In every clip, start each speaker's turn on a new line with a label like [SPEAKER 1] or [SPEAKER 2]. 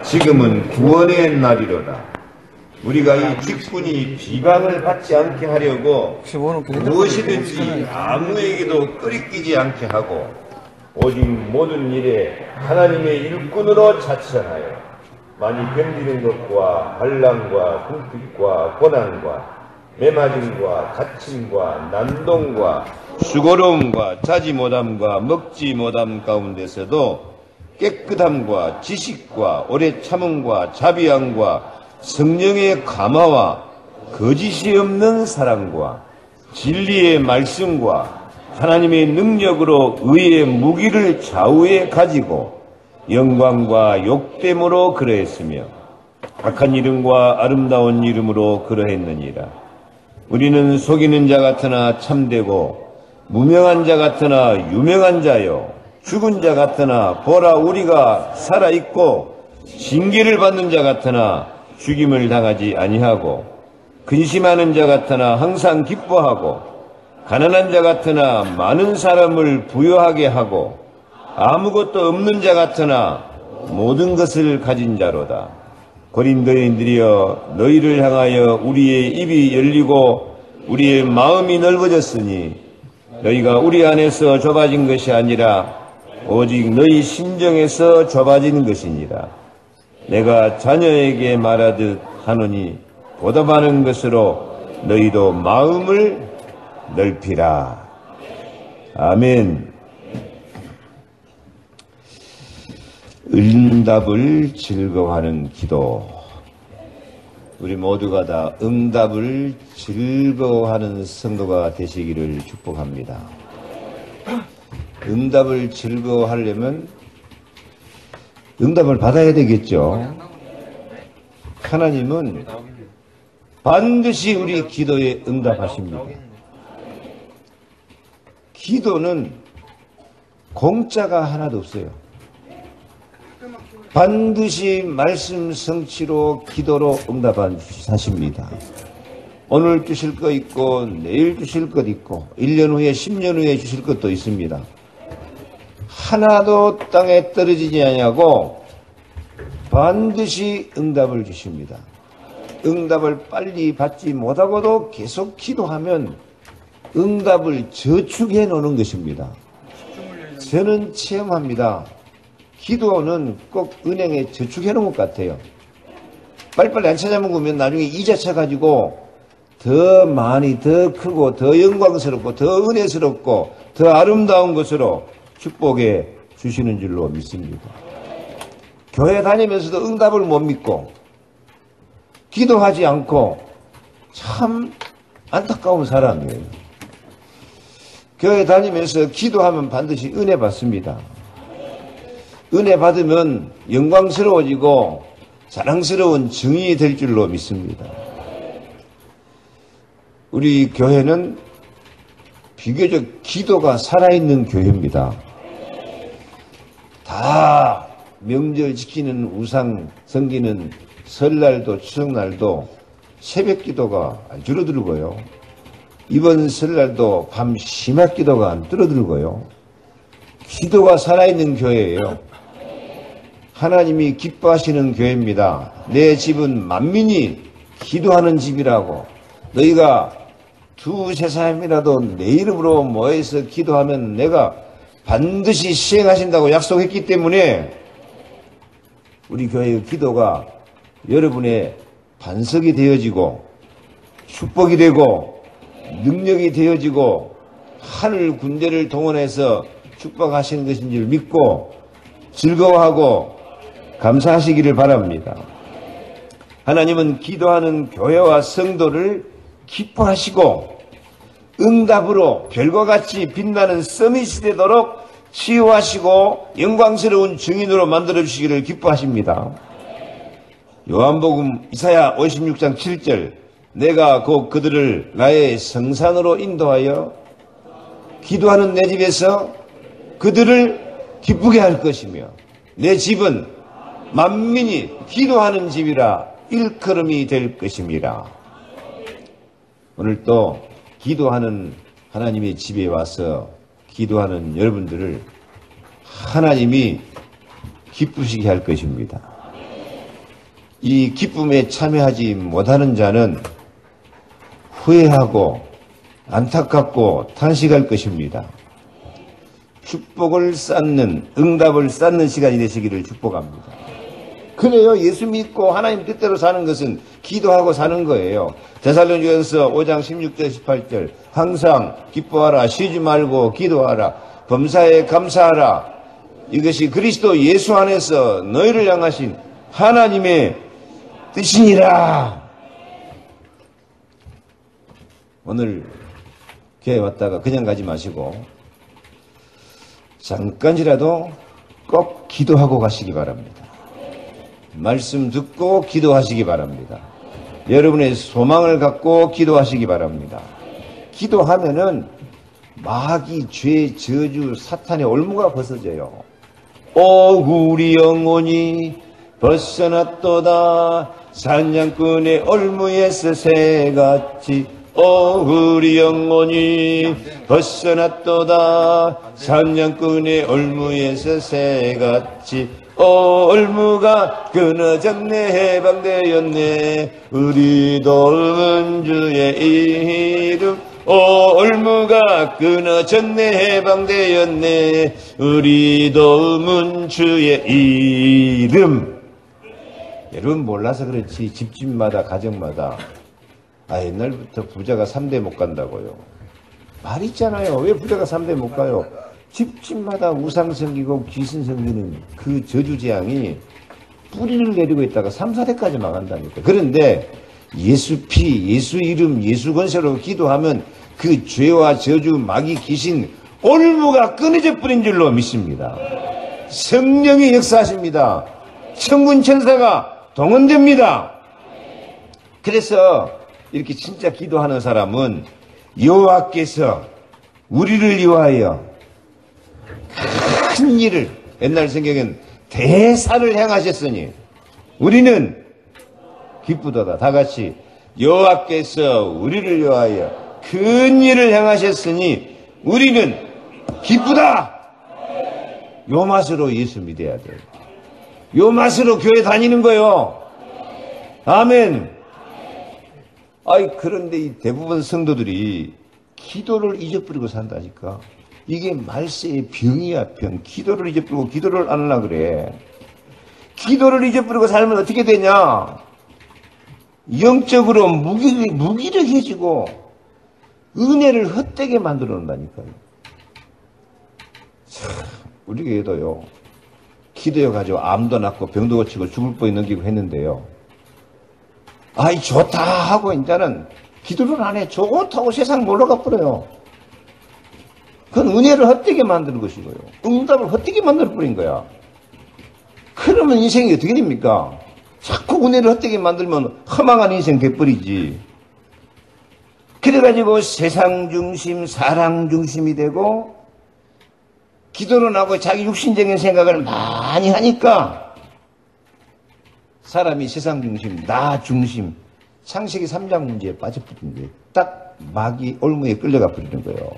[SPEAKER 1] 지금은 구원의 날이로다. 우리가 이 직분이 비방을 받지 않게 하려고 무엇이든지 아무에게도 끄리끼지 않게 하고 오직 모든 일에 하나님의 일꾼으로 자처하여 많이 견디는 것과 환난과 궁핍과 고난과 매맞음과 갇힘과 난동과 수고로움과 자지 못함과 먹지 못함 가운데서도 깨끗함과 지식과 오래 참음과 자비함과 성령의 감화와 거짓이 없는 사랑과 진리의 말씀과 하나님의 능력으로 의의 무기를 좌우에 가지고 영광과 욕됨으로 그러했으며 악한 이름과 아름다운 이름으로 그러했느니라. 우리는 속이는 자 같으나 참되고 무명한 자 같으나 유명한 자요 죽은 자 같으나 보라 우리가 살아있고 징계를 받는 자 같으나 죽임을 당하지 아니하고 근심하는 자 같으나 항상 기뻐하고 가난한 자 같으나 많은 사람을 부유하게 하고 아무것도 없는 자 같으나 모든 것을 가진 자로다. 고린도인들이여 너희를 향하여 우리의 입이 열리고 우리의 마음이 넓어졌으니 너희가 우리 안에서 좁아진 것이 아니라 오직 너희 심정에서 좁아진 것이니라. 내가 자녀에게 말하듯 하노니 보답하는 것으로 너희도 마음을 넓히라. 아멘. 응답을 즐거워하는 기도. 우리 모두가 다 응답을 즐거워하는 성도가 되시기를 축복합니다. 응답을 즐거워하려면 응답을 받아야 되겠죠. 하나님은 반드시 우리 기도에 응답하십니다. 기도는 공짜가 하나도 없어요. 반드시 말씀 성취로 기도로 응답하십니다. 오늘 주실 것 있고 내일 주실 것 있고 1년 후에 10년 후에 주실 것도 있습니다. 하나도 땅에 떨어지지 아니하고 반드시 응답을 주십니다. 응답을 빨리 받지 못하고도 계속 기도하면 응답을 저축해 놓는 것입니다. 저는 체험합니다. 기도는 꼭 은행에 저축해 놓은 것 같아요. 빨리빨리 안 찾아먹으면 나중에 이자 쳐가지고 더 많이 더 크고 더 영광스럽고 더 은혜스럽고 더 아름다운 것으로 축복해 주시는 줄로 믿습니다. 교회 다니면서도 응답을 못 믿고 기도하지 않고 참 안타까운 사람이에요. 교회 다니면서 기도하면 반드시 은혜 받습니다. 은혜 받으면 영광스러워지고 자랑스러운 증인이 될 줄로 믿습니다. 우리 교회는 비교적 기도가 살아있는 교회입니다. 다 명절 지키는 우상 섬기는 설날도 추석날도 새벽 기도가 안 줄어들고요. 이번 설날도 밤 심야 기도가 안 줄어들고요. 기도가 살아있는 교회예요. 하나님이 기뻐하시는 교회입니다. 내 집은 만민이 기도하는 집이라고. 너희가 두세 사람이라도 내 이름으로 모여서 기도하면 내가 반드시 시행하신다고 약속했기 때문에 우리 교회의 기도가 여러분의 반석이 되어지고 축복이 되고 능력이 되어지고 하늘 군대를 동원해서 축복하시는 것인 줄 믿고 즐거워하고 감사하시기를 바랍니다. 하나님은 기도하는 교회와 성도를 기뻐하시고 응답으로 별과 같이 빛나는 서밋이 되도록 치유하시고 영광스러운 증인으로 만들어주시기를 기뻐하십니다. 요한복음 이사야 56장 7절 내가 곧 그들을 나의 성산으로 인도하여 기도하는 내 집에서 그들을 기쁘게 할 것이며 내 집은 만민이 기도하는 집이라 일컬음이 될 것입니다. 오늘 또 기도하는 하나님의 집에 와서 기도하는 여러분들을 하나님이 기쁘시게 할 것입니다. 이 기쁨에 참여하지 못하는 자는 후회하고 안타깝고 탄식할 것입니다. 축복을 쌓는, 응답을 쌓는 시간이 되시기를 축복합니다. 그래요. 예수 믿고 하나님 뜻대로 사는 것은 기도하고 사는 거예요. 데살로니가서 5장 16절 18절 항상 기뻐하라, 쉬지 말고 기도하라, 범사에 감사하라. 이것이 그리스도 예수 안에서 너희를 향하신 하나님의 뜻이니라. 오늘 교회 왔다가 그냥 가지 마시고 잠깐이라도 꼭 기도하고 가시기 바랍니다. 말씀 듣고 기도하시기 바랍니다. 여러분의 소망을 갖고 기도하시기 바랍니다. 기도하면은 마귀, 죄, 저주, 사탄의 올무가 벗어져요. 오 우리 영혼이 벗어났도다 사냥꾼의 올무에서 새같이. 오 우리 영혼이 벗어났도다 사냥꾼의 올무에서 새같이. 오 올무가 끊어졌네 해방되었네 우리 도움은 주의 이름. 오 올무가 끊어졌네 해방되었네 우리 도움은 주의 이름. 여러분 몰라서 그렇지 집집마다 가정마다 옛날부터 부자가 3대 못 간다고요. 말 있잖아요. 왜 부자가 3대 못 가요? 집집마다 우상 섬기고 귀신 섬기는 그 저주재앙이 뿌리를 내리고 있다가 3, 4대까지 망한다니까. 그런데 예수 피, 예수 이름, 예수 권세로 기도하면 그 죄와 저주, 마귀, 귀신, 올무가 끊어져 버린 줄로 믿습니다. 성령이 역사하십니다. 천군 천사가 동원됩니다. 그래서 이렇게 진짜 기도하는 사람은 여호와께서 우리를 위하여 큰 일을, 옛날 성경엔 대사를 행하셨으니 우리는 기쁘도다. 다 같이 여호와께서 우리를 위하여 큰 일을 행하셨으니 우리는 기쁘다. 요 맛으로 예수 믿어야 돼요. 요 맛으로 교회 다니는 거요. 아멘. 그런데 이 대부분 성도들이 기도를 잊어버리고 산다니까. 이게 말세의 병이야, 병. 기도를 잊어버리고 기도를 안 하려고 그래. 기도를 잊어버리고 살면 어떻게 되냐? 영적으로 무기력해지고 은혜를 헛되게 만들어 놓는다니까요. 우리 교회도요. 기도해가지고 암도 낫고 병도 고치고 죽을 뻔히 넘기고 했는데요. 좋다 하고 이제는 기도를 안 해. 좋다고 세상 몰러가 버려요. 그건 은혜를 헛되게 만드는 것이고요. 응답을 헛되게 만들어 버린 거야. 그러면 인생이 어떻게 됩니까? 자꾸 은혜를 헛되게 만들면 허망한 인생 돼버리지. 그래가지고 세상 중심, 사랑 중심이 되고 기도는 하고 자기 육신적인 생각을 많이 하니까 사람이 세상 중심, 나 중심, 창세기 3장 문제에 빠져버린 거예요. 딱 마귀 올무에 끌려가 버리는 거예요.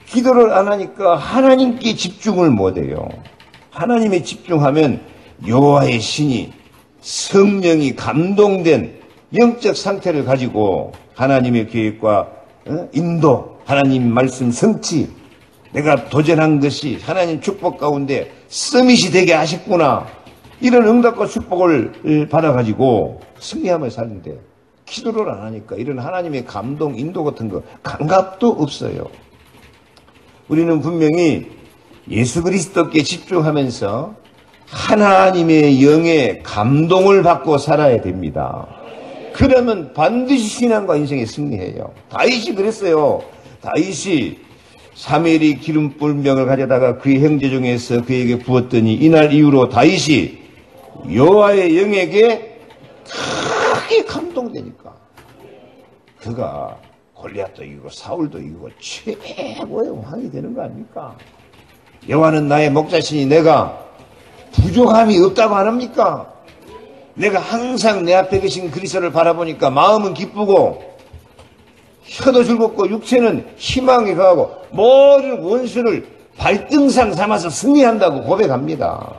[SPEAKER 1] 기도를 안 하니까 하나님께 집중을 못해요. 하나님에 집중하면 여호와의 신이 성령이 감동된 영적 상태를 가지고 하나님의 계획과 인도, 하나님 말씀 성취, 내가 도전한 것이 하나님 축복 가운데 서밋이 되게 하셨구나. 이런 응답과 축복을 받아가지고 승리하며 사는데 기도를 안 하니까 이런 하나님의 감동, 인도 같은 거 감각도 없어요. 우리는 분명히 예수 그리스도께 집중하면서 하나님의 영의 감동을 받고 살아야 됩니다. 그러면 반드시 신앙과 인생에 승리해요. 다윗이 그랬어요. 다윗이 사무엘이 기름불명을 가져다가 그의 형제 중에서 그에게 부었더니 이날 이후로 다윗이 여호와의 영에게 크게 감동되니까 그가 골리앗도 이기고 사울도 이기고 최고의 왕이 되는 거 아닙니까? 여호와는 나의 목자시니 내가 부족함이 없다고 안 합니까? 내가 항상 내 앞에 계신 그리스도를 바라보니까 마음은 기쁘고 혀도 즐겁고 육체는 희망이 가고 모든 원수를 발등상 삼아서 승리한다고 고백합니다.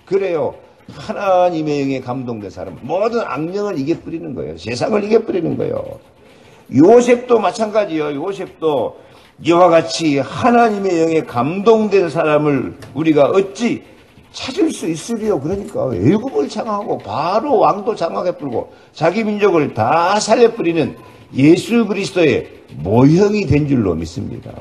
[SPEAKER 1] 그래요. 하나님의 영에 감동된 사람은 모든 악령을 이겨버리는 거예요. 세상을 이겨버리는 거예요. 요셉도 마찬가지예요. 요셉도 이와 같이 하나님의 영에 감동된 사람을 우리가 어찌 찾을 수 있으리요. 그러니까 애굽을 장악하고 바로 왕도 장악해 뿌리고 자기 민족을 다 살려 뿌리는 예수 그리스도의 모형이 된 줄로 믿습니다.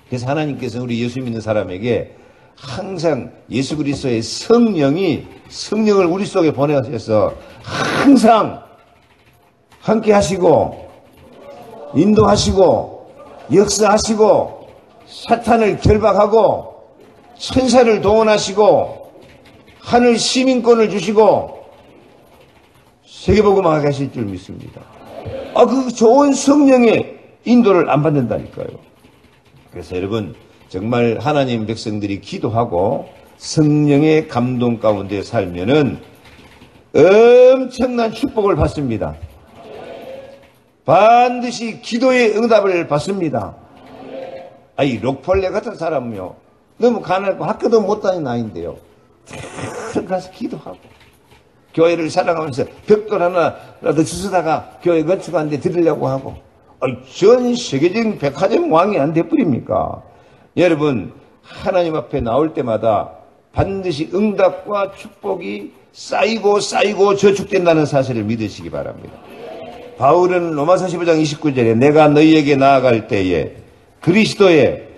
[SPEAKER 1] 그래서 하나님께서 우리 예수 믿는 사람에게 항상 예수 그리스도의 성령을 우리 속에 보내셔서 항상 함께 하시고 인도하시고 역사하시고 사탄을 결박하고 천사를 동원하시고 하늘 시민권을 주시고 세계복음하게 하실 줄 믿습니다. 그 좋은 성령의 인도를 안 받는다니까요. 그래서 여러분 정말 하나님 백성들이 기도하고 성령의 감동 가운데 살면은 엄청난 축복을 받습니다. 반드시 기도의 응답을 받습니다. 이 록폴레 같은 사람은요, 너무 가난하고 학교도 못 다니는 아이인데요, 가서 기도하고 교회를 사랑하면서 벽돌 하나라도 주스다가 교회 건축하는데 드리려고 하고, 전 세계적인 백화점 왕이 안 돼버립니까? 여러분, 하나님 앞에 나올 때마다 반드시 응답과 축복이 쌓이고 저축된다는 사실을 믿으시기 바랍니다. 바울은 로마서 15장 29절에 내가 너희에게 나아갈 때에 그리스도의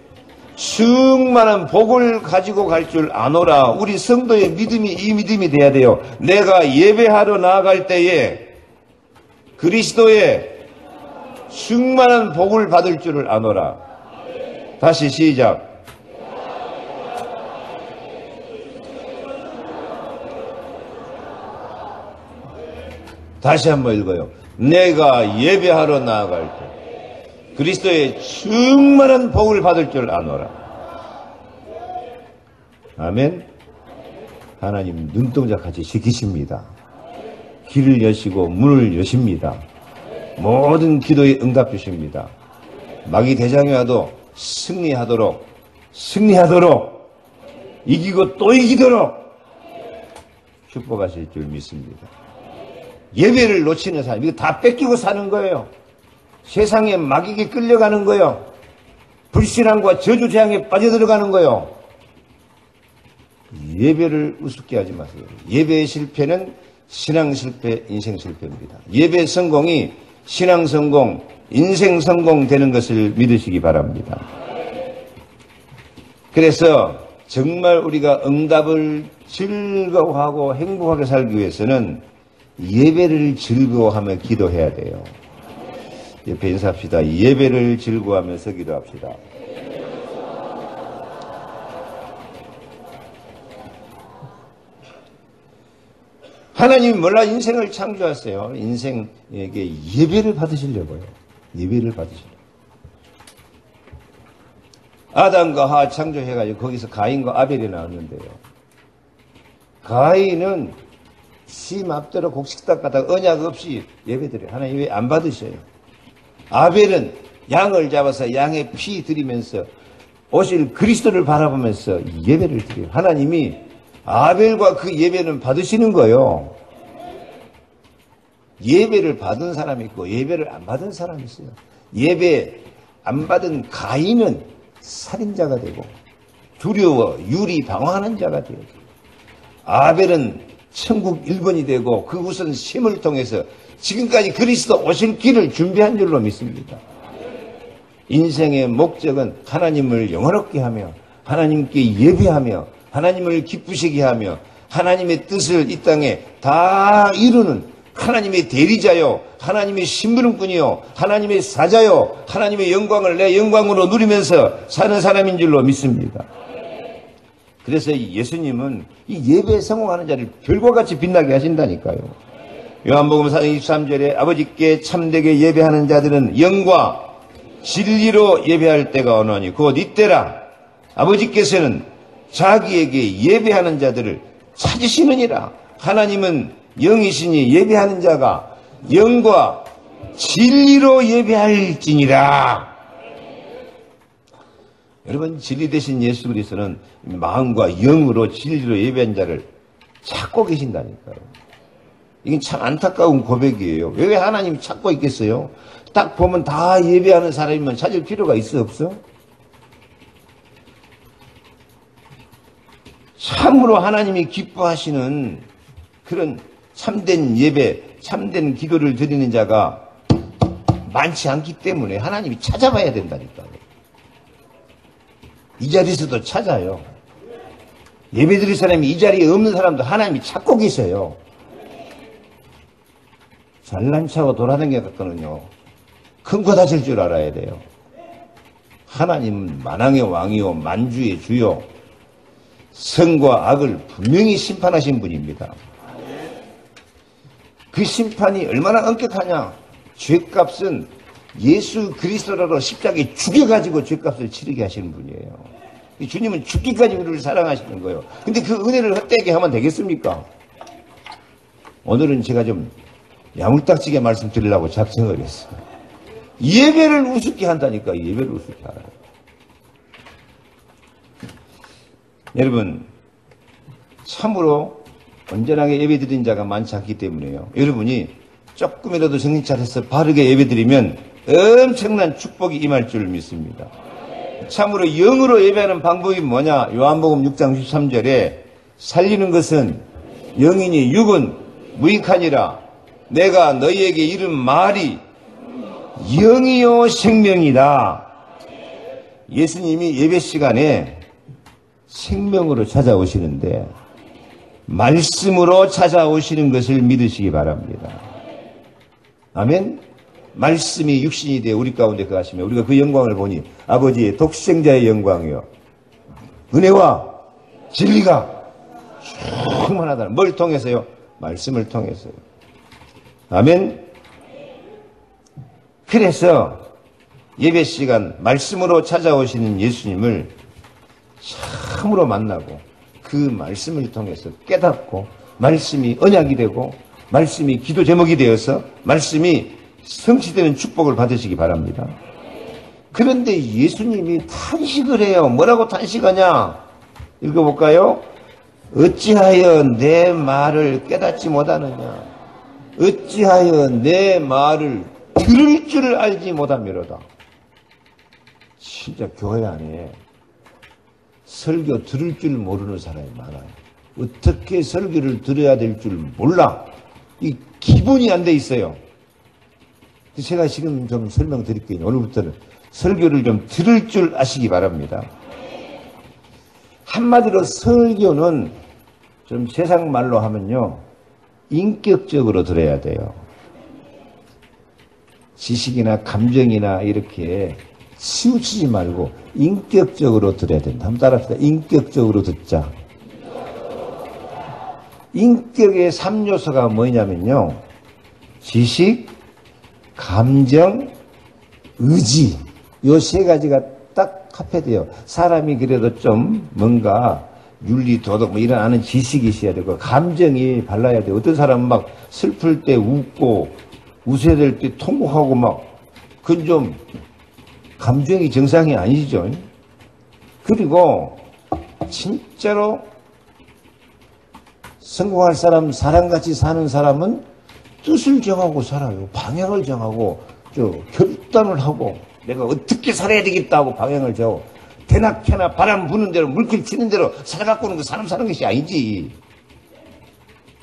[SPEAKER 1] 충만한 복을 가지고 갈 줄 아노라. 우리 성도의 믿음이 이 믿음이 돼야 돼요. 내가 예배하러 나아갈 때에 그리스도의 충만한 복을 받을 줄을 아노라. 다시 시작. 다시 한번 읽어요. 내가 예배하러 나아갈 때 그리스도의 충만한 복을 받을 줄 아노라. 아멘. 하나님 눈동자같이 지키십니다. 길을 여시고 문을 여십니다. 모든 기도에 응답 주십니다. 마귀 대장이 와도 승리하도록 이기고 또 이기도록 축복하실 줄 믿습니다. 예배를 놓치는 사람, 이거 다 뺏기고 사는 거예요. 세상에 마귀에게 끌려가는 거예요. 불신앙과 저주재앙에 빠져들어가는 거예요. 예배를 우습게 하지 마세요. 예배의 실패는 신앙 실패, 인생 실패입니다. 예배 성공이 신앙 성공, 인생 성공 되는 것을 믿으시기 바랍니다. 그래서 정말 우리가 응답을 즐거워하고 행복하게 살기 위해서는 예배를 즐거워하며 기도해야 돼요. 옆에 인사합시다. 예배를 즐거워하면서 기도합시다. 하나님이 몰라 인생을 창조하세요. 인생에게 예배를 받으시려고요. 예배를 받으시려고. 아담과 하와 창조해가지고 거기서 가인과 아벨이 나왔는데요. 가인은 지 맘대로 곡식딱 갖다가 언약 없이 예배드려요. 하나님 왜 안 받으셔요? 아벨은 양을 잡아서 양의 피 드리면서 오실 그리스도를 바라보면서 예배를 드려요. 하나님이 아벨과 그 예배는 받으시는 거예요. 예배를 받은 사람이 있고 예배를 안 받은 사람이 있어요. 예배 안 받은 가인은 살인자가 되고 두려워 유리 방황하는 자가 되어요. 아벨은 천국 1번이 되고 그 우선 셈을 통해서 지금까지 그리스도 오실 길을 준비한 줄로 믿습니다. 인생의 목적은 하나님을 영화롭게 하며 하나님께 예배하며 하나님을 기쁘시게 하며 하나님의 뜻을 이 땅에 다 이루는 하나님의 대리자요, 하나님의 심부름꾼이요, 하나님의 사자요, 하나님의 영광을 내 영광으로 누리면서 사는 사람인 줄로 믿습니다. 그래서 예수님은 이 예배에 성공하는 자를 별과 같이 빛나게 하신다니까요. 요한복음 4장 23절에 아버지께 참되게 예배하는 자들은 영과 진리로 예배할 때가 오노니 곧 이때라. 아버지께서는 자기에게 예배하는 자들을 찾으시느니라. 하나님은 영이시니 예배하는 자가 영과 진리로 예배할지니라. 여러분, 진리 대신 예수 그리스도는 마음과 영으로 진리로 예배한 자를 찾고 계신다니까요. 이건 참 안타까운 고백이에요. 왜 하나님이 찾고 있겠어요? 딱 보면 다 예배하는 사람이면 찾을 필요가 있어 없어? 참으로 하나님이 기뻐하시는 그런 참된 예배, 참된 기도를 드리는 자가 많지 않기 때문에 하나님이 찾아봐야 된다니까요. 이 자리에서도 찾아요. 예배 드릴 사람이 이 자리에 없는 사람도 하나님이 찾고 계세요. 잘난 차고 돌아다녔거든요. 큰 거 다질 줄 알아야 돼요. 하나님은 만왕의 왕이요 만주의 주요, 선과 악을 분명히 심판하신 분입니다. 그 심판이 얼마나 엄격하냐. 죄값은 예수 그리스도로 십자가에 죽여가지고 죄값을 치르게 하시는 분이에요. 주님은 죽기까지 우리를 사랑하시는 거예요. 근데 그 은혜를 헛되게 하면 되겠습니까? 오늘은 제가 좀 야물딱지게 말씀드리려고 작정을 했어요. 예배를 우습게 한다니까. 예배를 우습게 알아요. 여러분, 참으로 온전하게 예배드린 자가 많지 않기 때문에요. 여러분이 조금이라도 정신 차려서 바르게 예배드리면 엄청난 축복이 임할 줄 믿습니다. 참으로 영으로 예배하는 방법이 뭐냐? 요한복음 6장 13절에 살리는 것은 영이니 육은 무익하니라. 내가 너희에게 이른 말이 영이요 생명이다. 예수님이 예배 시간에 생명으로 찾아오시는데 말씀으로 찾아오시는 것을 믿으시기 바랍니다. 아멘. 말씀이 육신이 되어 우리 가운데 거하시며 우리가 그 영광을 보니 아버지의 독생자의 영광이요 은혜와 진리가 충만하다. 뭘 통해서요? 말씀을 통해서요. 아멘. 그래서 예배 시간 말씀으로 찾아오시는 예수님을 참으로 만나고 그 말씀을 통해서 깨닫고 말씀이 언약이 되고 말씀이 기도 제목이 되어서 말씀이 성취되는 축복을 받으시기 바랍니다. 그런데 예수님이 탄식을 해요. 뭐라고 탄식하냐? 읽어볼까요? 어찌하여 내 말을 깨닫지 못하느냐? 어찌하여 내 말을 들을 줄을 알지 못하미로다. 진짜 교회 안에 설교 들을 줄 모르는 사람이 많아요. 어떻게 설교를 들어야 될 줄 몰라. 이 기본이 안 돼 있어요. 제가 지금 좀 설명드릴게요. 오늘부터는 설교를 좀 들을 줄 아시기 바랍니다. 한마디로 설교는 좀 세상 말로 하면요, 인격적으로 들어야 돼요. 지식이나 감정이나 이렇게 치우치지 말고 인격적으로 들어야 된다. 한번 따라합시다. 인격적으로 듣자. 인격의 3요소가 뭐냐면요, 지식, 감정, 의지, 요 세 가지가 딱 합해돼요. 사람이 그래도 좀 뭔가 윤리, 도덕 뭐 이런 아는 지식이 있어야 되고 감정이 발라야 돼요. 어떤 사람은 막 슬플 때 웃고 웃어야 될 때 통곡하고 막 그건 좀 감정이 정상이 아니죠. 그리고 진짜로 성공할 사람, 사람같이 사는 사람은 뜻을 정하고 살아요. 방향을 정하고 결단을 하고 내가 어떻게 살아야 되겠다고 방향을 정하고 대낮게나 바람 부는 대로 물길 튀는 대로 살아가고는 그 사람 사는 것이 아니지.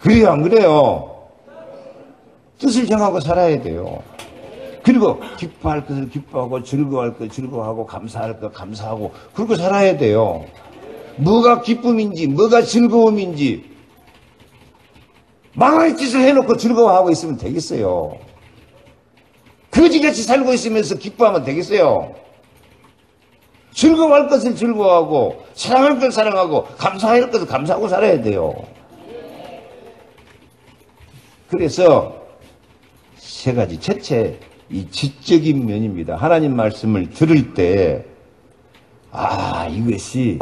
[SPEAKER 1] 그래요 안 그래요? 뜻을 정하고 살아야 돼요. 그리고 기뻐할 것을 기뻐하고 즐거워할 것 즐거워하고 감사할 것 감사하고 그러고 살아야 돼요. 뭐가 기쁨인지 뭐가 즐거움인지 망할 짓을 해놓고 즐거워하고 있으면 되겠어요. 거지같이 살고 있으면서 기뻐하면 되겠어요. 즐거워할 것을 즐거워하고 사랑할 것을 사랑하고 감사할 것을 감사하고 살아야 돼요. 그래서 세 가지. 첫째, 이 지적인 면입니다. 하나님 말씀을 들을 때 이것이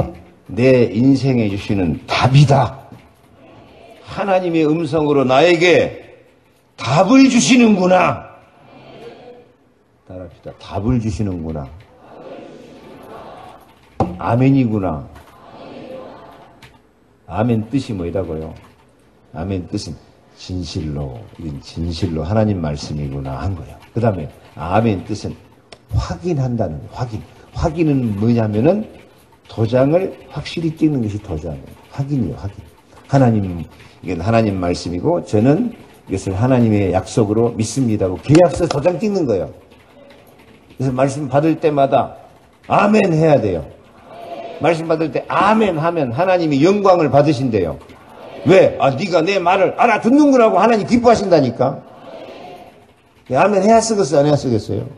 [SPEAKER 1] 내 인생에 주시는 답이다. 하나님의 음성으로 나에게 답을 주시는구나. 따라합시다. 답을 주시는구나. 아멘이구나. 아멘 뜻이 뭐라고요? 아멘 뜻은 진실로, 이건 진실로 하나님 말씀이구나 한 거예요. 그 다음에 아멘 뜻은 확인한다는 거예요. 확인은 뭐냐면은 도장을 확실히 찍는 것이 도장이에요. 확인이에요. 확인. 이건 하나님 말씀이고 저는 이것을 하나님의 약속으로 믿습니다고 계약서 도장 찍는 거예요. 그래서 말씀 받을 때마다 아멘 해야 돼요. 말씀 받을 때 아멘 하면 하나님이 영광을 받으신대요. 왜? 네가 내 말을 알아듣는구나고 하나님 기뻐하신다니까. 아멘 해야 쓰겠어요? 안 해야 쓰겠어요?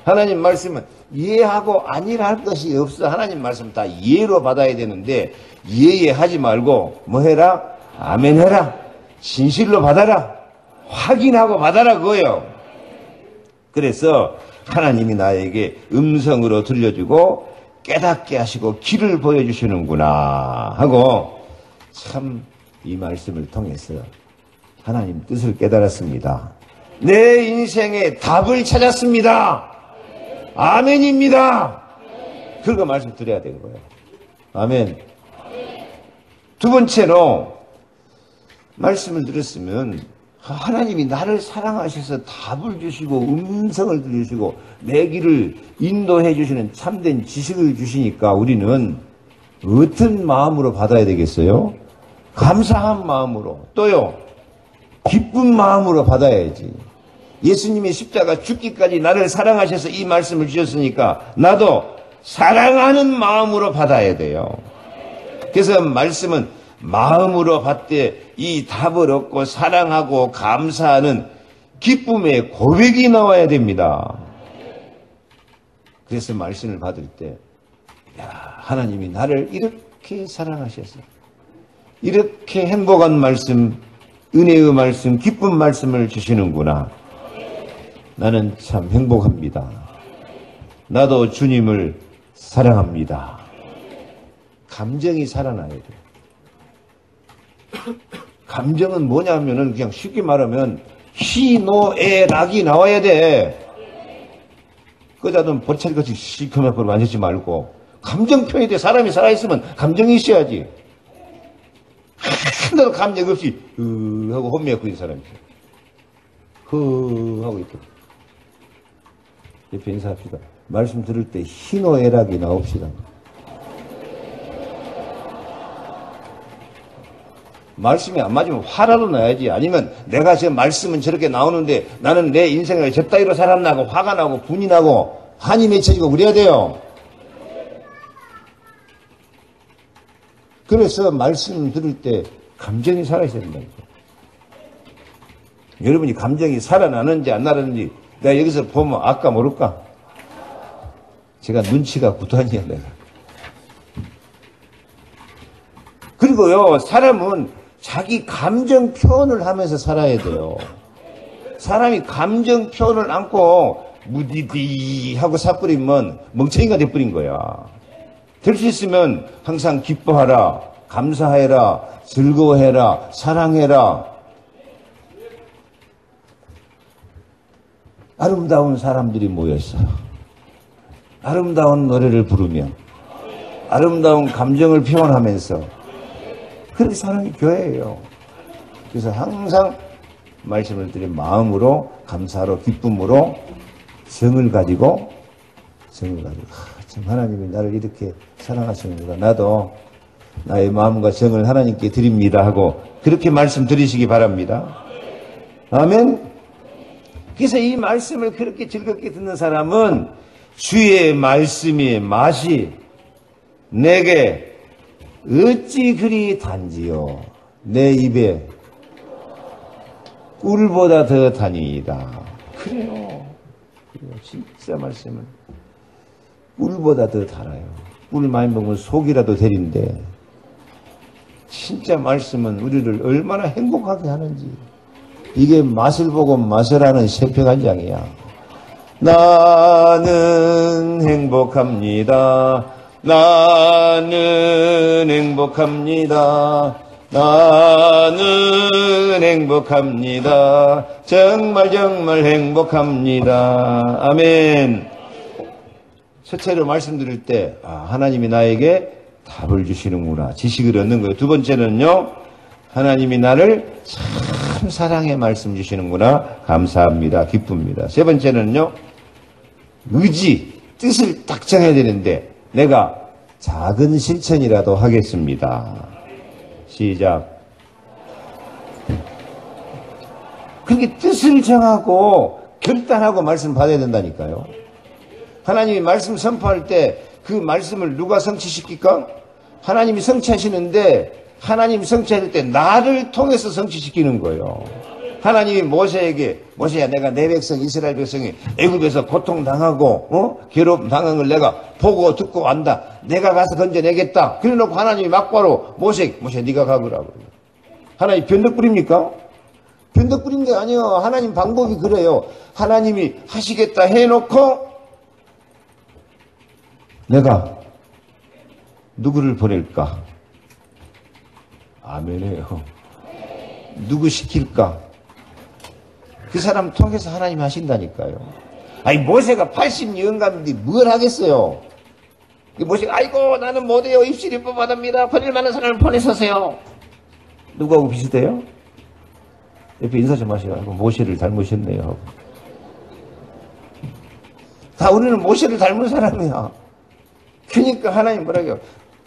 [SPEAKER 1] 하나님 말씀은 이해하고 아니라 할 것이 없어. 하나님 말씀 다 이해로 받아야 되는데 이해하지 말고 뭐 해라? 아멘 해라. 진실로 받아라. 확인하고 받아라 그거예요. 그래서 하나님이 나에게 음성으로 들려주고 깨닫게 하시고 길을 보여주시는구나 하고 참 이 말씀을 통해서 하나님 뜻을 깨달았습니다. 내 인생의 답을 찾았습니다. 아멘입니다. 그거 말씀드려야 되는 거예요. 아멘. 두 번째로 말씀을 들었으면 하나님이 나를 사랑하셔서 답을 주시고 음성을 들려주시고 내 길을 인도해 주시는 참된 지식을 주시니까 우리는 어떤 마음으로 받아야 되겠어요? 감사한 마음으로, 또요 기쁜 마음으로 받아야지. 예수님의 십자가 죽기까지 나를 사랑하셔서 이 말씀을 주셨으니까 나도 사랑하는 마음으로 받아야 돼요. 그래서 말씀은 마음으로 받되 이 답을 얻고 사랑하고 감사하는 기쁨의 고백이 나와야 됩니다. 그래서 말씀을 받을 때 하나님이 나를 이렇게 사랑하셔서 이렇게 행복한 말씀, 은혜의 말씀, 기쁜 말씀을 주시는구나. 나는 참 행복합니다. 나도 주님을 사랑합니다. 감정이 살아나야 돼요. 감정은 뭐냐면은 그냥 쉽게 말하면 희노애락이 나와야 돼. 그자든 보찰같이 시커멓게 만지지 말고 감정 표현이 돼. 사람이 살아있으면 감정이 있어야지. 하나도 감정 없이 하고 혼미하고 있는 사람이죠. 하고 있고. 옆에 인사합시다. 말씀 들을 때 희노애락이 나옵시다. 말씀이 안 맞으면 화라도 나야지. 아니면 내가 지금 말씀은 저렇게 나오는데 나는 내 인생을 저 따위로 살았나 하고 화가 나고 분이 나고 한이 맺혀지고 그래야 돼요. 그래서 말씀 들을 때 감정이 살아있어야 된다니까. 여러분이 감정이 살아나는지 안 나는지 내가 여기서 보면 아까 모를까? 제가 눈치가 구단이야 내가. 그리고요 사람은 자기 감정 표현을 하면서 살아야 돼요. 사람이 감정 표현을 않고 무디디 하고 사버리면 멍청이가 돼버린 거야. 될 수 있으면 항상 기뻐하라, 감사해라, 즐거워해라, 사랑해라. 아름다운 사람들이 모였어요. 아름다운 노래를 부르며 아름다운 감정을 표현하면서 그렇게 사는 게 교회예요. 그래서 항상 말씀을 드린 마음으로 감사로 기쁨으로 정을 가지고 참 하나님이 나를 이렇게 사랑하시는구나. 나도 나의 마음과 정을 하나님께 드립니다 하고 그렇게 말씀 드리시기 바랍니다. 아멘. 그래서 이 말씀을 그렇게 즐겁게 듣는 사람은 주의 말씀의 맛이 내게 어찌 그리 단지요. 내 입에 꿀보다 더 다니이다. 그래요. 진짜 말씀은 꿀보다 더 달아요. 꿀 많이 먹으면 속이라도 되린데 진짜 말씀은 우리를 얼마나 행복하게 하는지. 이게 맛을 보고 맛을 하는 세평한장이야. 나는 행복합니다. 나는 행복합니다. 나는 행복합니다. 정말 정말 행복합니다. 아멘. 첫째로 말씀드릴 때 하나님이 나에게 답을 주시는구나. 지식을 얻는 거예요. 두 번째는요. 하나님이 나를 참 사랑해 말씀 주시는구나. 감사합니다. 기쁩니다. 세 번째는요. 의지, 뜻을 딱 정해야 되는데 내가 작은 실천이라도 하겠습니다. 시작. 그렇게 뜻을 정하고 결단하고 말씀 받아야 된다니까요. 하나님이 말씀 선포할 때 그 말씀을 누가 성취시킬까? 하나님이 성취하시는데 하나님이 성취할 때 나를 통해서 성취시키는 거예요. 하나님이 모세에게 모세야 내가 내 백성 이스라엘 백성이 애굽에서 고통당하고 괴롭힘 당한 걸 내가 보고 듣고 안다. 내가 가서 건져내겠다. 그래놓고 하나님이 막바로 모세 네가 가보라고. 하나님 변덕 부립니까? 변덕 부린 게 아니에요. 하나님 방법이 그래요. 하나님이 하시겠다 해놓고 내가 누구를 보낼까? 아멘이에요. 누구 시킬까? 그 사람 통해서 하나님 하신다니까요. 아니 모세가 80년간인데 뭘 하겠어요? 모세가 아이고 나는 못해요. 입술이 뻔뻔합니다. 버릴 만한 사람을 보내서세요. 누구하고 비슷해요? 옆에 인사 좀 하시고 모세를 닮으셨네요 하고. 다 우리는 모세를 닮은 사람이야. 그러니까 하나님 뭐라고요?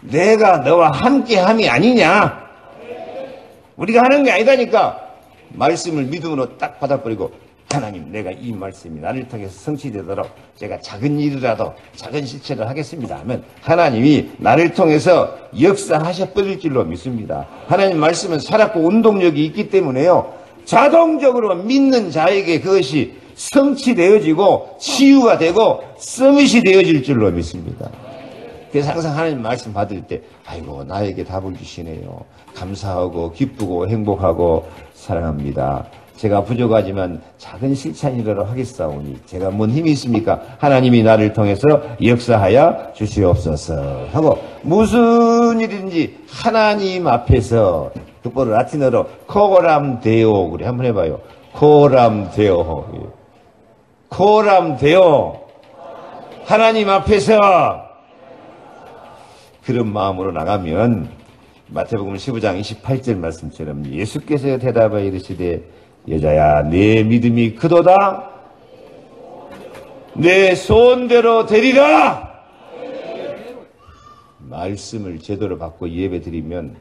[SPEAKER 1] 내가 너와 함께함이 아니냐? 우리가 하는 게 아니다니까. 말씀을 믿음으로 딱 받아버리고 하나님 내가 이 말씀이 나를 통해서 성취되도록 제가 작은 일이라도 작은 실천을 하겠습니다 하면 하나님이 나를 통해서 역사하셔버릴 줄로 믿습니다. 하나님 말씀은 살았고 운동력이 있기 때문에요. 자동적으로 믿는 자에게 그것이 성취되어지고 치유가 되고 서밋이 되어질 줄로 믿습니다. 그래서 항상 하나님 말씀 받을 때 아이고 나에게 답을 주시네요. 감사하고 기쁘고 행복하고 사랑합니다. 제가 부족하지만 작은 실천이라도 하겠사오니 제가 뭔 힘이 있습니까? 하나님이 나를 통해서 역사하여 주시옵소서 하고 무슨 일인지 하나님 앞에서 그거를 라틴어로 코람 데오 그래 한번 해봐요. 코람 데오 코람 데오 하나님 앞에서 그런 마음으로 나가면 마태복음 15장 28절 말씀처럼 예수께서 대답하여 이르시되 여자야 내 믿음이 크도다 내 소원대로 되리라. 말씀을 제대로 받고 예배 드리면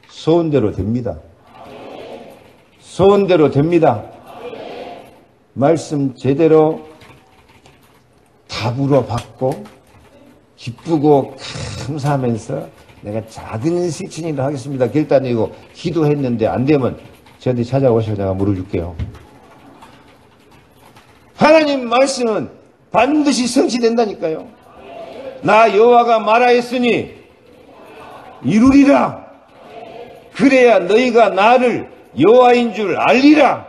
[SPEAKER 1] 소원대로 됩니다. 소원대로 됩니다. 말씀 제대로 답으로 받고 기쁘고 감사하면서 내가 작은 실천이라도 하겠습니다. 결단이고 기도했는데 안 되면 저한테 찾아오셔서 내가 물어줄게요. 하나님 말씀은 반드시 성취된다니까요. 나 여호와가 말하였으니 이루리라. 그래야 너희가 나를 여호와인 줄 알리라.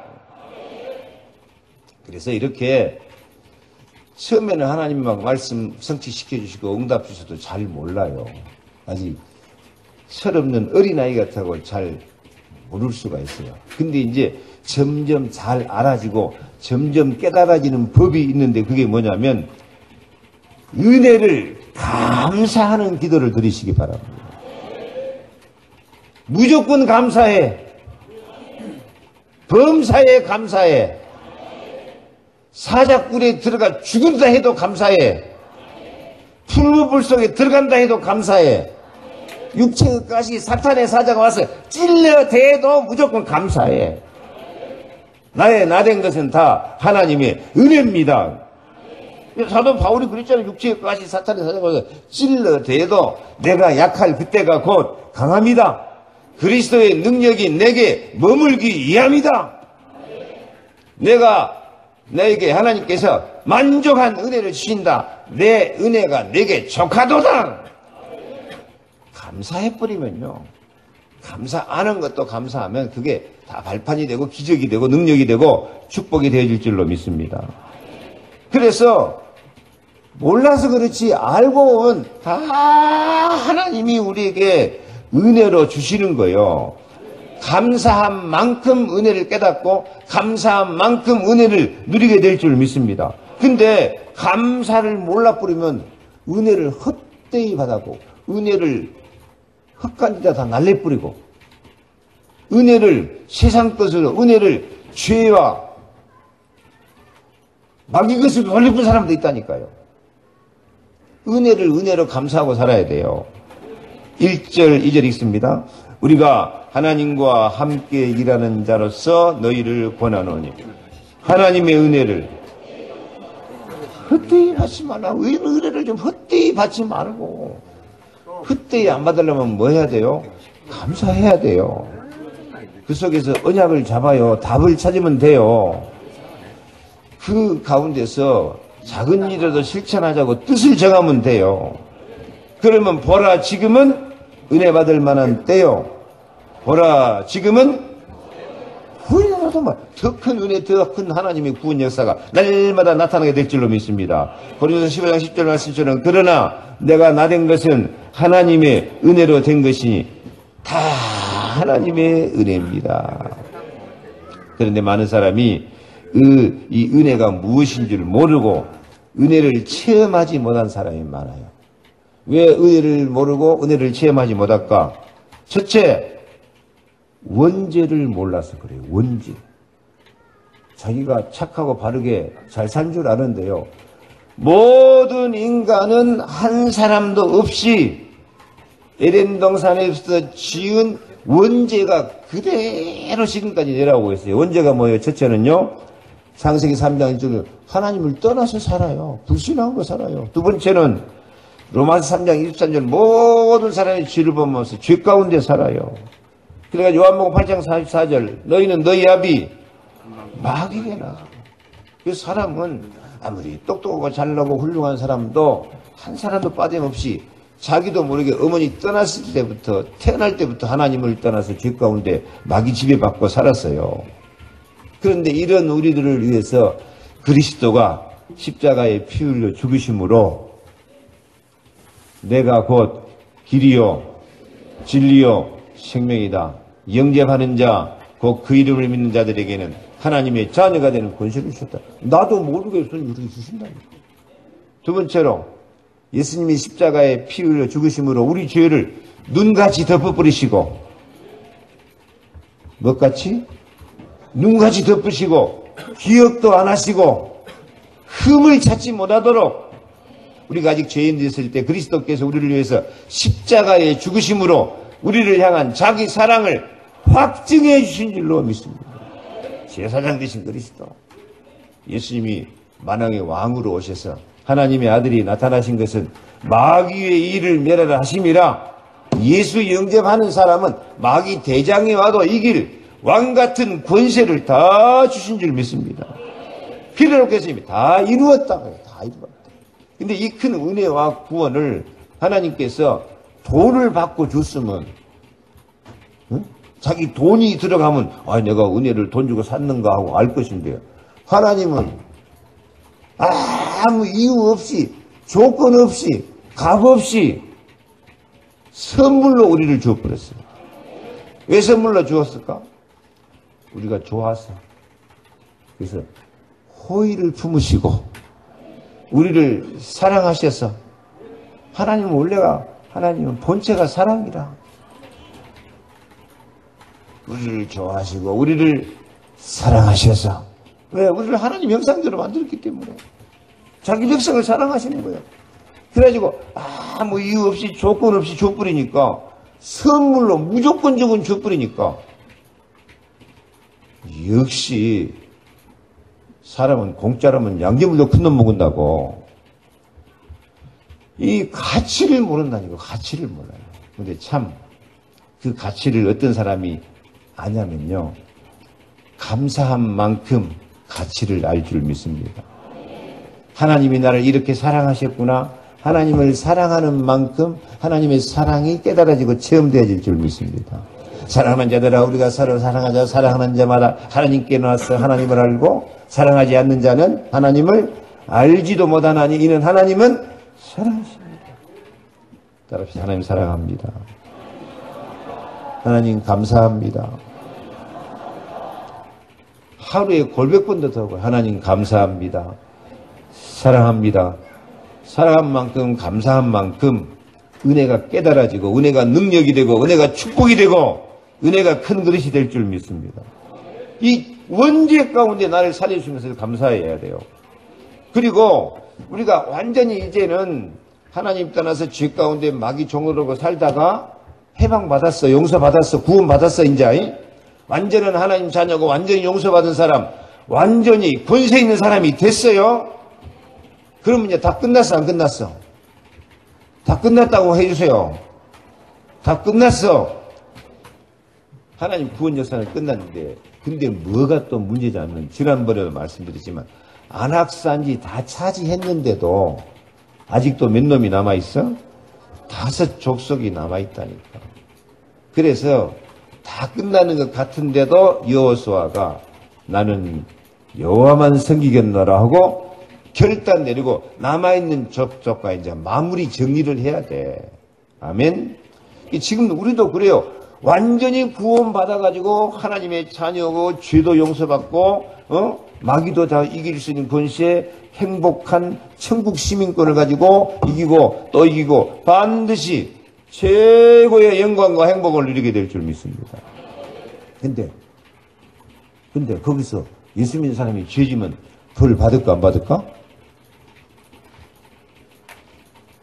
[SPEAKER 1] 그래서 이렇게 처음에는 하나님 막 말씀 성취시켜 주시고 응답 주셔도 잘 몰라요. 아직 철없는 어린아이 같다고 잘 모를 수가 있어요. 근데 이제 점점 잘 알아지고 점점 깨달아지는 법이 있는데 그게 뭐냐면 은혜를 감사하는 기도를 드리시기 바랍니다. 무조건 감사해. 범사에 감사해. 사자굴에 들어가 죽은다 해도 감사해. 풀무불 속에 들어간다 해도 감사해. 육체까지 사탄의 사자가 와서 찔러대도 무조건 감사해. 나의 나된 것은 다 하나님의 은혜입니다. 사도 바울이 그랬잖아요. 육체까지 사탄의 사자가 와서 찔러대도 내가 약할 그때가 곧 강합니다. 그리스도의 능력이 내게 머물기 위함이다. 내게 하나님께서 만족한 은혜를 주신다. 내 은혜가 내게 족하도다. 감사해버리면요. 감사 안 한 것도 감사하면 그게 다 발판이 되고 기적이 되고 능력이 되고 축복이 되어질 줄로 믿습니다. 그래서 몰라서 그렇지 알고 보면 다 하나님이 우리에게 은혜로 주시는 거예요. 감사한 만큼 은혜를 깨닫고 감사한 만큼 은혜를 누리게 될 줄 믿습니다. 근데 감사를 몰라버리면 은혜를 헛되이 받았고 은혜를 헛간지다 다 날려버리고 은혜를 세상 것으로 은혜를 죄와 마귀 것으로 돌려본 사람도 있다니까요. 은혜를 은혜로 감사하고 살아야 돼요. 1절 2절 읽습니다. 우리가 하나님과 함께 일하는 자로서 너희를 권하노니 하나님의 은혜를 헛되이 받지 말라. 은혜를 좀 헛되이 받지 말고, 헛되이 안 받으려면 뭐 해야 돼요? 감사해야 돼요. 그 속에서 언약을 잡아요. 답을 찾으면 돼요. 그 가운데서 작은 일이라도 실천하자고 뜻을 정하면 돼요. 그러면 보라 지금은 은혜 받을 만한 때요. 보라 지금은 후회라도 더 큰 은혜, 더 큰 하나님의 구원 역사가 날마다 나타나게 될 줄로 믿습니다. 고린도서 15장 10절 말씀처럼 그러나 내가 나된 것은 하나님의 은혜로 된 것이니 다 하나님의 은혜입니다. 그런데 많은 사람이 이 은혜가 무엇인 줄 모르고 은혜를 체험하지 못한 사람이 많아요. 왜 은혜를 모르고 은혜를 체험하지 못할까? 첫째, 원죄를 몰라서 그래요. 원죄. 자기가 착하고 바르게 잘 산 줄 아는데요. 모든 인간은 한 사람도 없이 에덴 동산에서 지은 원죄가 그대로 지금까지 내려오고 있어요. 원죄가 뭐예요? 첫째는요, 창세기 3장 1절 하나님을 떠나서 살아요. 불신하고 살아요. 두 번째는 로마서 3장 23절 모든 사람의 죄를 범하면서 죄 가운데 살아요. 그러니까 요한복음 8장 44절 너희는 너희 아비 마귀게나. 그 사람은 아무리 똑똑하고 잘나고 훌륭한 사람도 한 사람도 빠짐없이 자기도 모르게 어머니 떠났을 때부터 태어날 때부터 하나님을 떠나서 죄 가운데 마귀 지배받고 살았어요. 그런데 이런 우리들을 위해서 그리스도가 십자가에 피 흘려 죽으심으로 내가 곧 길이요 진리요 생명이다. 영접하는 자 곧 그 이름을 믿는 자들에게는 하나님의 자녀가 되는 권세를 주셨다. 나도 모르겠으니 우리에게 주신다니까. 두 번째로 예수님이 십자가에 피 흘려 죽으심으로 우리 죄를 눈같이 덮어버리시고 뭐같이? 눈같이 덮으시고 기억도 안 하시고 흠을 찾지 못하도록 우리가 아직 죄인 됐을 때 그리스도께서 우리를 위해서 십자가에 죽으심으로 우리를 향한 자기 사랑을 확증해 주신 줄로 믿습니다. 제사장 되신 그리스도 예수님이 만왕의 왕으로 오셔서 하나님의 아들이 나타나신 것은 마귀의 일을 멸하라 하심이라. 예수 영접하는 사람은 마귀 대장이 와도 이길 왕같은 권세를 다 주신 줄 믿습니다. 필요로 했으니 다 이루었다. 다 이루었다. 근데 이 큰 은혜와 구원을 하나님께서 돈을 받고 줬으면, 응? 자기 돈이 들어가면, 내가 은혜를 돈 주고 샀는가 하고 알 것인데요. 하나님은 아무 이유 없이, 조건 없이, 값 없이 선물로 우리를 주어버렸어요. 왜 선물로 주었을까? 우리가 좋아서. 그래서 호의를 품으시고 우리를 사랑하셔서 하나님은 원래가 하나님은 본체가 사랑이라 우리를 좋아하시고 우리를 사랑하셔서 왜? 우리를 하나님 형상대로 만들었기 때문에 자기 백성을 사랑하시는 거예요. 그래가지고 아무 이유 없이 조건 없이 줘버리니까 선물로 무조건적인 줘버리니까 역시 사람은 공짜라면 양념을 큰 놈 먹는다고 이 가치를 모른다니까. 가치를 몰라요. 근데 참 그 가치를 어떤 사람이 아냐면요, 감사한 만큼 가치를 알 줄 믿습니다. 하나님이 나를 이렇게 사랑하셨구나. 하나님을 사랑하는 만큼 하나님의 사랑이 깨달아지고 체험되어질 줄 믿습니다. 사랑하는 자들아 우리가 서로 사랑하자. 사랑하는 자마다 하나님께 나와서 하나님을 알고 사랑하지 않는 자는 하나님을 알지도 못하나니 이는 하나님은 사랑하십니다. 따라합시다. 하나님 사랑합니다. 하나님 감사합니다. 하루에 골백 번도 더 하고 하나님 감사합니다. 사랑합니다. 사랑한 만큼 감사한 만큼 은혜가 깨달아지고 은혜가 능력이 되고 은혜가 축복이 되고 은혜가 큰 그릇이 될 줄 믿습니다. 이 원죄 가운데 나를 살려주면서 감사해야 돼요. 그리고 우리가 완전히 이제는 하나님 떠나서 죄 가운데 마귀 종으로 살다가 해방받았어, 용서받았어, 구원받았어. 이제 완전한 하나님 자녀고 완전히 용서받은 사람, 완전히 권세 있는 사람이 됐어요. 그러면 이제 다 끝났어, 안 끝났어? 다 끝났다고 해주세요. 다 끝났어. 하나님 구원 역사는 끝났는데, 근데 뭐가 또 문제냐면, 지난번에도 말씀드렸지만 안악산지 다 차지했는데도 아직도 몇 놈이 남아있어? 5 족속이 남아있다니까. 그래서 다 끝나는 것 같은데도 여호수아가 나는 여호와만 섬기겠노라 하고 결단 내리고 남아있는 족속과 이제 마무리 정리를 해야 돼. 아멘. 지금 우리도 그래요. 완전히 구원받아가지고 하나님의 자녀고 죄도 용서받고 마귀도 다 이길 수 있는 권세, 행복한 천국 시민권을 가지고 이기고 또 이기고 반드시 최고의 영광과 행복을 누리게 될 줄 믿습니다. 근데 거기서 예수 믿는 사람이 죄지면 벌 받을까 안 받을까?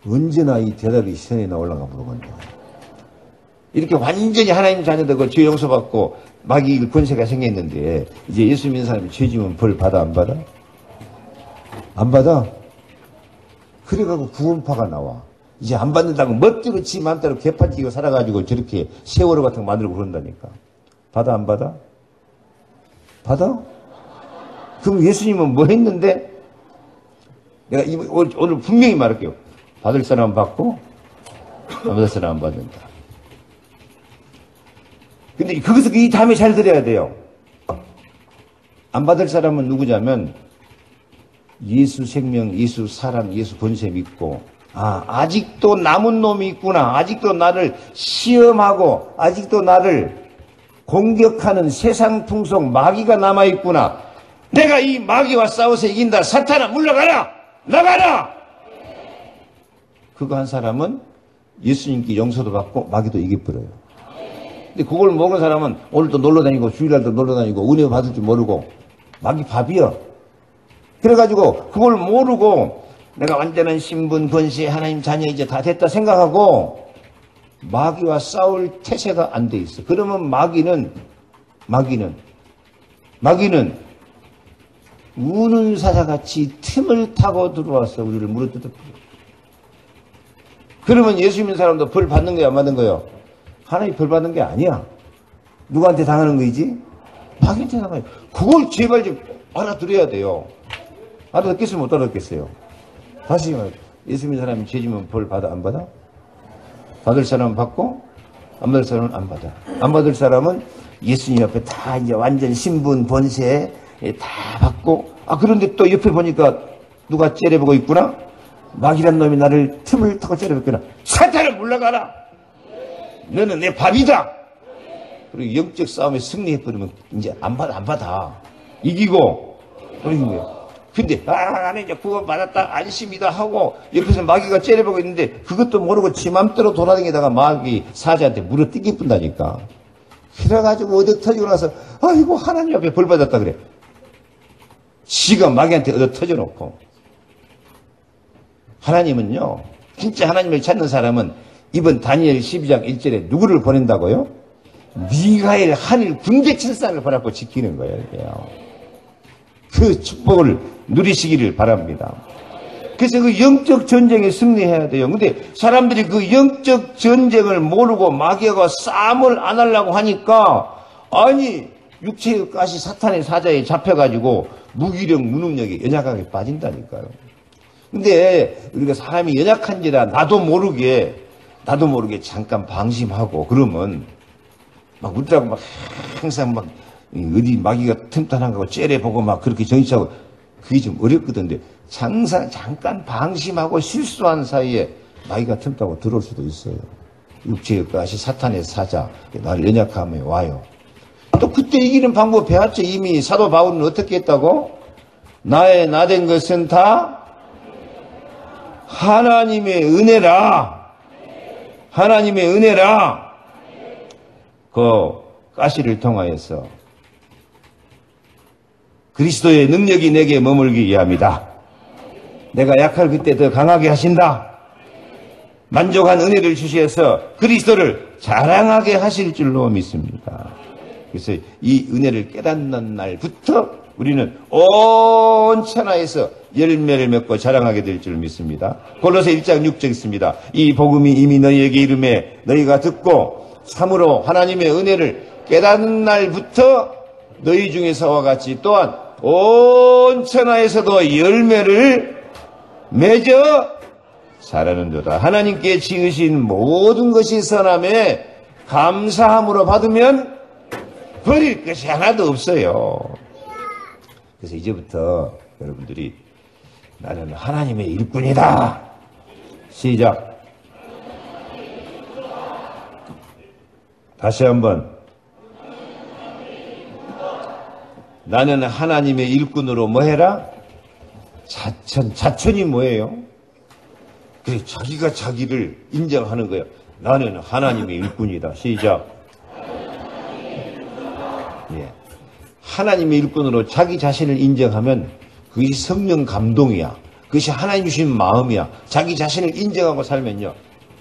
[SPEAKER 1] 언제나 이 대답이 시선에 올라가 보는데 이렇게 완전히 하나님 자녀되고 죄 용서받고 마귀 이길 권세가 생겼는데 이제 예수 믿는 사람이 죄지면 벌 받아 안 받아? 안 받아? 그래가지고 구원파가 나와. 이제 안 받는다고 멋대로 지 맘대로 개판 끼고 살아가지고 저렇게 세월호 같은 거 만들고 그런다니까. 받아 안 받아? 받아? 그럼 예수님은 뭐 했는데? 내가 오늘 분명히 말할게요. 받을 사람은 받고 안 받을 사람은 안 받는다. 근데 거기서 이 다음에 잘 들어야 돼요. 안 받을 사람은 누구냐면 예수 생명, 예수 사랑, 예수 권세 믿고 아직도 남은 놈이 있구나. 아직도 나를 시험하고 아직도 나를 공격하는 세상 풍속 마귀가 남아있구나. 내가 이 마귀와 싸워서 이긴다. 사탄아 물러가라. 나가라. 그거 한 사람은 예수님께 용서도 받고 마귀도 이겨버려요. 근데 그걸 먹은 사람은 오늘도 놀러다니고 주일날도 놀러다니고 은혜 받을 줄 모르고 마귀 밥이야. 그래가지고 그걸 모르고 내가 완전한 신분, 권세, 하나님 자녀 이제 다 됐다 생각하고 마귀와 싸울 태세가 안 돼 있어. 그러면 마귀는 우는 사자같이 틈을 타고 들어와서 우리를 물어뜯어. 그러면 예수 믿는 사람도 벌 받는 거야, 안 받는 거요? 하나님 벌 받는 게 아니야. 누구한테 당하는 거이지? 마귀한테 당해요. 그걸 제발 좀 알아들어야 돼요. 알아듣겠으면 못 알아듣겠어요. 다시 말해. 예수 믿는 사람이 죄지면 벌 받아, 안 받아? 받을 사람은 받고, 안 받을 사람은 안 받아. 안 받을 사람은 예수님 옆에 다 이제 완전 신분, 번세 다 받고, 그런데 또 옆에 보니까 누가 째려보고 있구나? 마귀란 놈이 나를 틈을 타고 째려보구나. 사탄을 물러가라! 너는 내 밥이다! 그리고 영적 싸움에 승리해버리면 이제 안 받아. 이기고, 그런 거예요. 근데, 나는 이제 구원받았다, 안심이다 하고, 옆에서 마귀가 째려보고 있는데, 그것도 모르고 지 맘대로 돌아다니다가 마귀 사자한테 물어 뜯기 뿐다니까. 그래가지고 얻어 터지고 나서, 아이고, 하나님 앞에 벌 받았다 그래. 지가 마귀한테 얻어 터져놓고. 하나님은요, 진짜 하나님을 찾는 사람은 이번 다니엘 12장 1절에 누구를 보낸다고요? 미가엘 하늘 군대 천사를 보내고 지키는 거예요. 그 축복을 누리시기를 바랍니다. 그래서 그 영적 전쟁에 승리해야 돼요. 근데 사람들이 그 영적 전쟁을 모르고 마귀와 싸움을 안 하려고 하니까 아니 육체의 가시 사탄의 사자에 잡혀가지고 무기력 무능력이 연약하게 빠진다니까요. 근데 우리가 사람이 연약한지라 나도 모르게 잠깐 방심하고 그러면 막 우리라고 막 항상 막 어디 마귀가 틈탄한 거고 째려보고 막 그렇게 정신차고 그게 좀 어렵거든요. 잠깐 방심하고 실수한 사이에 마귀가 틈타고 들어올 수도 있어요. 육체의 가시 사탄의 사자 나를 연약함에 와요. 또 그때 이기는 방법 배웠죠. 이미 사도 바울은 어떻게 했다고? 나의 나된 것은 다 하나님의 은혜라. 하나님의 은혜라. 그 가시를 통하여서 그리스도의 능력이 내게 머물기 위함이다. 내가 약할 그때 더 강하게 하신다. 만족한 은혜를 주시어서 그리스도를 자랑하게 하실 줄로 믿습니다. 그래서 이 은혜를 깨닫는 날부터 우리는 온 천하에서 열매를 맺고 자랑하게 될 줄 믿습니다. 골로새 1장 6절 있습니다. 이 복음이 이미 너희에게 이름에 너희가 듣고 참으로 하나님의 은혜를 깨닫는 날부터 너희 중에서와 같이 또한 온 천하에서도 열매를 맺어 자라는도다. 하나님께 지으신 모든 것이 선함에 감사함으로 받으면 버릴 것이 하나도 없어요. 그래서 이제부터 여러분들이 나는 하나님의 일꾼이다. 시작. 다시 한번. 나는 하나님의 일꾼으로 뭐 해라? 자천이 뭐예요? 그래, 자기가 자기를 인정하는 거예요. 나는 하나님의 일꾼이다. 시작. 예. 하나님의 일꾼으로 자기 자신을 인정하면 그것이 성령 감동이야. 그것이 하나님 주신 마음이야. 자기 자신을 인정하고 살면요,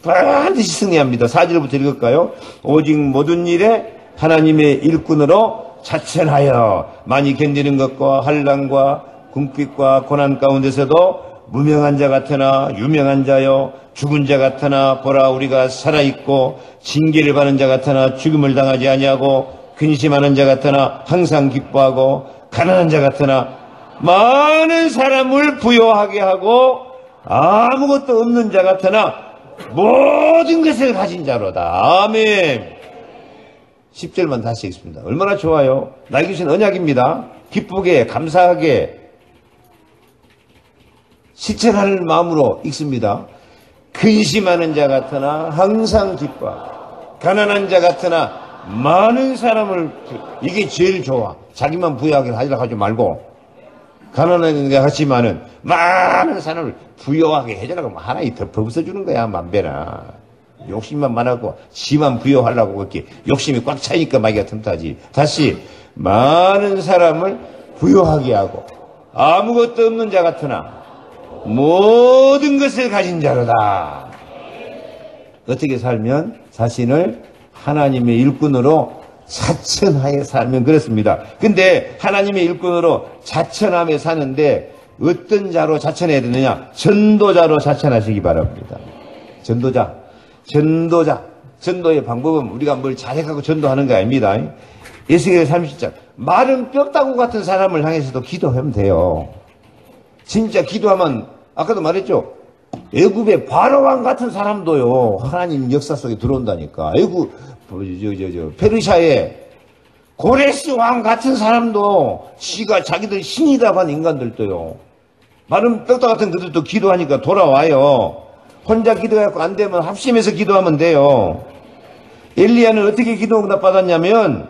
[SPEAKER 1] 반드시 승리합니다. 4절부터 읽을까요? 오직 모든 일에 하나님의 일꾼으로 자천하여 많이 견디는 것과 환난과 궁핍과 고난 가운데서도 무명한 자 같으나 유명한 자요, 죽은 자 같으나 보라 우리가 살아있고, 징계를 받는 자 같으나 죽음을 당하지 아니하고, 근심하는 자 같으나 항상 기뻐하고, 가난한 자 같으나 많은 사람을 부요하게 하고, 아무것도 없는 자 같으나 모든 것을 가진 자로다. 아멘. 10절만 다시 읽습니다. 얼마나 좋아요. 나에게 주신 언약입니다. 기쁘게 감사하게 실천할 마음으로 읽습니다. 근심하는 자 같으나 항상 기뻐하고, 가난한 자 같으나 많은 사람을, 이게 제일 좋아. 자기만 부유하게 하려고 하지 말고, 가난한 자 같지만은 많은 사람을 부유하게 해주라고 하나님 덮어 부숴주는 거야. 만배나 욕심만 많았고 지만 부유하려고 그렇게 욕심이 꽉 차니까 마귀가 틈타지. 다시, 많은 사람을 부유하게 하고 아무것도 없는 자 같으나 모든 것을 가진 자로다. 어떻게 살면? 자신을 하나님의 일꾼으로 자천하에 살면 그렇습니다. 근데 하나님의 일꾼으로 자천하며 사는데 어떤 자로 자천해야 되느냐? 전도자로 자천하시기 바랍니다. 전도의 방법은 우리가 뭘 잘해가고 전도하는 거 아닙니다. 에스겔 37장. 마른 뼈다구 같은 사람을 향해서도 기도하면 돼요. 진짜 기도하면, 아까도 말했죠. 애굽의 바로왕 같은 사람도요, 하나님 역사 속에 들어온다니까. 페르시아의 고레스 왕 같은 사람도 지가 자기들 신이라고 하는 인간들도요, 마른 뼈다구 같은 그들도 기도하니까 돌아와요. 혼자 기도해갖고 안 되면 합심해서 기도하면 돼요. 엘리야는 어떻게 기도 응답 받았냐면,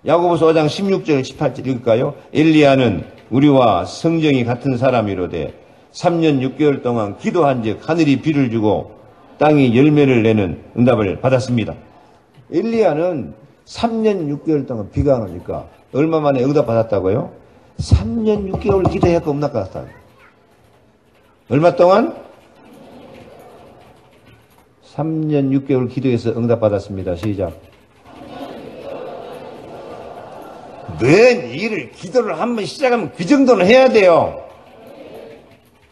[SPEAKER 1] 야고보서 5장 16절 18절 읽을까요? 엘리야는 우리와 성정이 같은 사람이로되 3년 6개월 동안 기도한즉 하늘이 비를 주고 땅이 열매를 내는 응답을 받았습니다. 엘리야는 3년 6개월 동안 비가 안 오니까 얼마 만에 응답 받았다고요? 3년 6개월 기도해갖고 응답 받았다. 얼마 동안? 3년 6개월 기도해서 응답 받았습니다. 시작. 맨 일을 기도를 한번 시작하면 그 정도는 해야 돼요.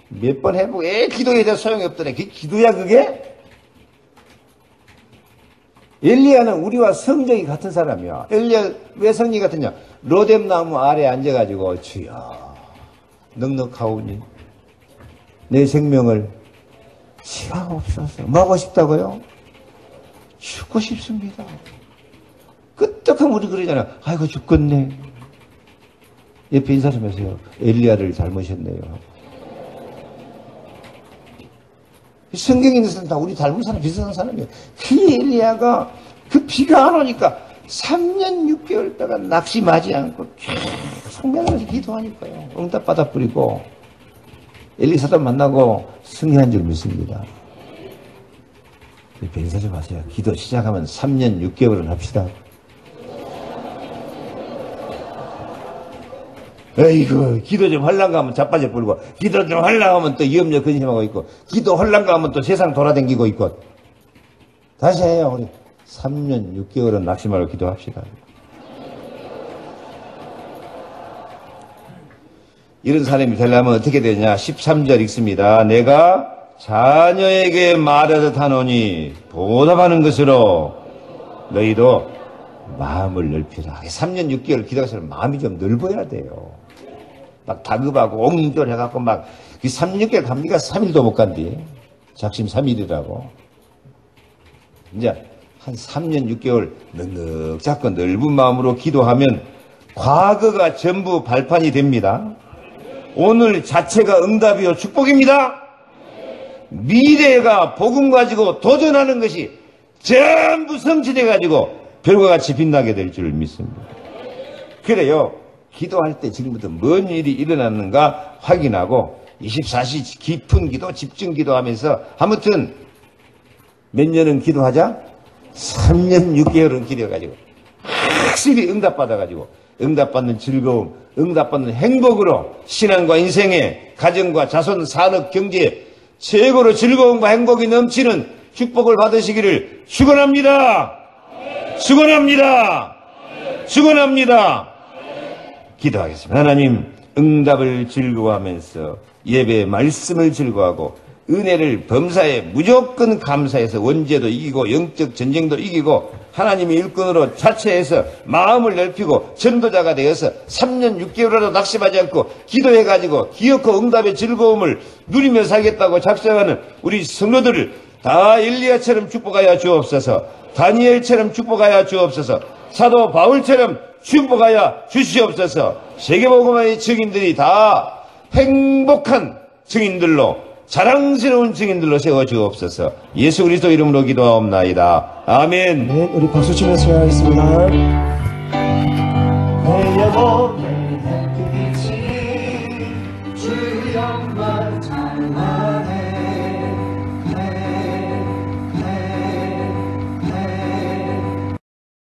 [SPEAKER 1] 몇 번 해보고 기도에 대해 소용이 없더래. 그게 기도야 그게? 엘리야는 우리와 성정이 같은 사람이야. 엘리야 왜 성정이 같으냐? 로뎀나무 아래에 앉아가지고 주여 넉넉하오니 내 생명을 치하옵소서. 뭐 하고 싶다고요? 죽고 싶습니다. 끄떡하면 우리 그러잖아. 아이고 죽겠네. 옆에 인사하면서요. 엘리야를 잘 모셨네요. 성경에 있는 사람 다 우리 닮은 사람 비슷한 사람이에요. 그 엘리야가 그 비가 안 오니까 3년 6개월 동안 낙심하지 않고 계속 매달려서 기도하니까요. 응답 받아 뿌리고 엘리사도 만나고 승리한 줄 믿습니다. 벤사 좀 하세요. 기도 시작하면 3년 6개월은 합시다. 에이구, 기도 좀 하려고 하면 자빠져 버리고, 기도 좀 하려고 하면 또 염려 근심하고 있고, 기도 하려고 하면 또 세상 돌아다니고 있고. 다시 해요, 우리. 3년 6개월은 낙심하고 기도합시다. 이런 사람이 되려면 어떻게 되냐? 13절 읽습니다. 내가 자녀에게 말하듯 하노니 보답하는 것으로 너희도 마음을 넓히라. 3년 6개월 기도하시면 마음이 좀 넓어야 돼요. 막 다급하고 옹졸 해갖고 막 3, 6개월 갑니까? 3일도 못 간디. 작심 3일이라고. 이제 한 3년 6개월 넉넉 잡고 넓은 마음으로 기도하면 과거가 전부 발판이 됩니다. 오늘 자체가 응답이요 축복입니다. 미래가 복음 가지고 도전하는 것이 전부 성취돼 가지고 별과 같이 빛나게 될 줄 믿습니다. 그래요. 기도할 때 지금부터 뭔 일이 일어나는가 확인하고 24시 깊은 기도, 집중 기도하면서 아무튼 몇 년은 기도하자? 3년 6개월은 기도해가지고 확실히 응답받아가지고 응답받는 즐거움, 응답받는 행복으로 신앙과 인생에 가정과 자손, 산업, 경제에 최고로 즐거움과 행복이 넘치는 축복을 받으시기를 축원합니다. 축원합니다. 축원합니다. 기도하겠습니다. 하나님, 응답을 즐거워하면서 예배의 말씀을 즐거워하고 은혜를 범사에 무조건 감사해서 원죄도 이기고 영적 전쟁도 이기고 하나님의 일꾼으로 자체해서 마음을 넓히고 전도자가 되어서 3년 6개월이라도 낙심하지 않고 기도해가지고 기어코 응답의 즐거움을 누리며 살겠다고 작정하는 우리 성도들을 다 엘리야처럼 축복하여 주옵소서. 다니엘처럼 축복하여 주옵소서. 사도 바울처럼 축복하여 주시옵소서. 세계복음화의 증인들이 다 행복한 증인들로 자랑스러운 증인들로 세워주옵소서. 예수 그리스도 이름으로 기도하옵나이다. 아멘.
[SPEAKER 2] 네, 우리 박수 치면서 하겠습니다.